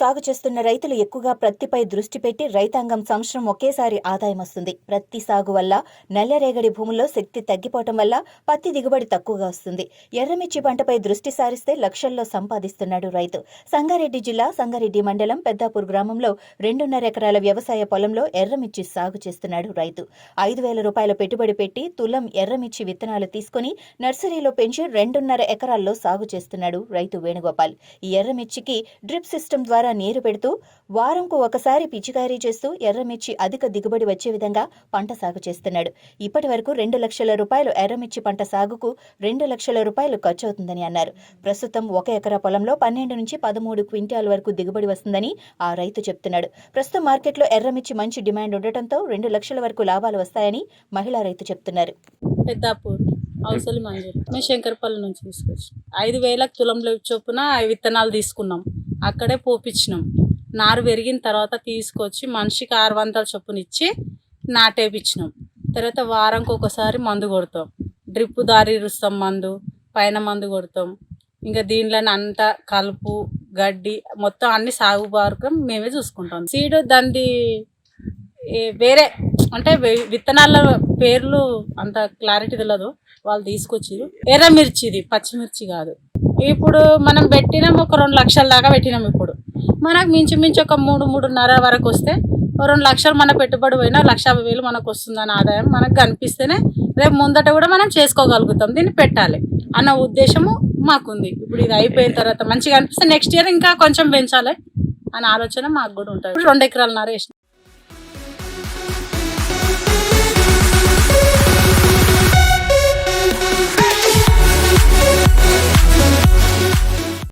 సాగు చేస్తున్న రైతులు ఎక్కువగా ప్రత్తిపై దృష్టి పెట్టి రైతాంగం సంవత్సరం ఒకేసారి ఆదాయం వస్తుంది. ప్రత్తి సాగు వల్ల నల్లరేగడి భూముల్లో శక్తి తగ్గిపోవటం వల్ల పత్తి దిగుబడి తక్కువగా వస్తుంది. ఎర్రమిర్చి పంటపై దృష్టి సారిస్తే లక్షల్లో సంపాదిస్తున్నాడు రైతు. సంగారెడ్డి జిల్లా సంగారెడ్డి మండలం పెద్దాపూర్ గ్రామంలో 2.5 ఎకరాల వ్యవసాయ పొలంలో ఎర్రమిర్చి సాగు చేస్తున్నాడు రైతు. 5,000 రూపాయల పెట్టుబడి పెట్టి తులం ఎర్రమిర్చి విత్తనాలు తీసుకుని నర్సరీలో పెంచి 2.5 ఎకరాల్లో సాగు చేస్తున్నాడు రైతు వేణుగోపాల్. ఈ ఎర్రమిర్చికి డ్రిప్ సిస్టమ్ ద్వారా నీరు పెడుతూ వారంకు ఒకసారి పిచికారీ చేస్తూ ఎర్రమిర్చి అధిక దిగుబడి వచ్చే విధంగా పంట సాగు చేస్తున్నాడు. ఇప్పటి వరకు 2 లక్షల రూపాయలు ఎర్రమిర్చి పంట సాగుకు 2 లక్షల రూపాయలు ఖర్చు అవుతుందని అన్నారు. ప్రస్తుతం 1 ఎకరా పొలంలో 12 నుంచి 13 క్వింటాల వరకు దిగుబడి వస్తుందని ఆ రైతు చెప్తున్నాడు. ప్రస్తుతం మార్కెట్లో ఎర్రమిర్చి మంచి డిమాండ్ ఉండటంతో 2 లక్షల వరకు లాభాలు వస్తాయని మహిళా రైతు చెప్తున్నారు. పెద్దాపూర్ అవసలి మంజూరు మేము శంకరపల్లి నుంచి తీసుకొచ్చి 5,000 తులంలో చొప్పున విత్తనాలు తీసుకున్నాం. అక్కడే పోపించినాం. నారు పెరిగిన తర్వాత తీసుకొచ్చి మనిషికి 600 చొప్పున ఇచ్చి నాటేపించినాం. తర్వాత వారంకి ఒకసారి మందు కొడతాం. డ్రిప్ దారి ఇరుస్తాం, మందు పైన మందు కొడతాం. ఇంకా దీనిలోనే అంతా కలుపు గడ్డి మొత్తం అన్ని సాగు మార్గం మేమే చూసుకుంటాం. సీడ్ దాన్ని వేరే అంటే విత్తనాల పేర్లు అంత క్లారిటీ తెలియదు, వాళ్ళు తీసుకొచ్చిరు. ఎర్రమిర్చిది, పచ్చిమిర్చి కాదు. ఇప్పుడు మనం పెట్టినాం ఒక 2 లక్షల దాకా పెట్టినాం. ఇప్పుడు మనకు మించి ఒక 3-3.5 వరకు వస్తే 2 లక్షలు మన పెట్టుబడి పోయినా 1,50,000 మనకు వస్తుందని ఆదాయం మనకు కనిపిస్తేనే రేపు ముందట కూడా మనం చేసుకోగలుగుతాం. దీన్ని పెట్టాలి అన్న ఉద్దేశము మాకుంది. ఇప్పుడు ఇది అయిపోయిన తర్వాత మంచిగా అనిపిస్తే నెక్స్ట్ ఇయర్ ఇంకా కొంచెం పెంచాలి అనే ఆలోచన మాకు కూడా ఉంటుంది. 2 ఎకరాల నార వేసినాం.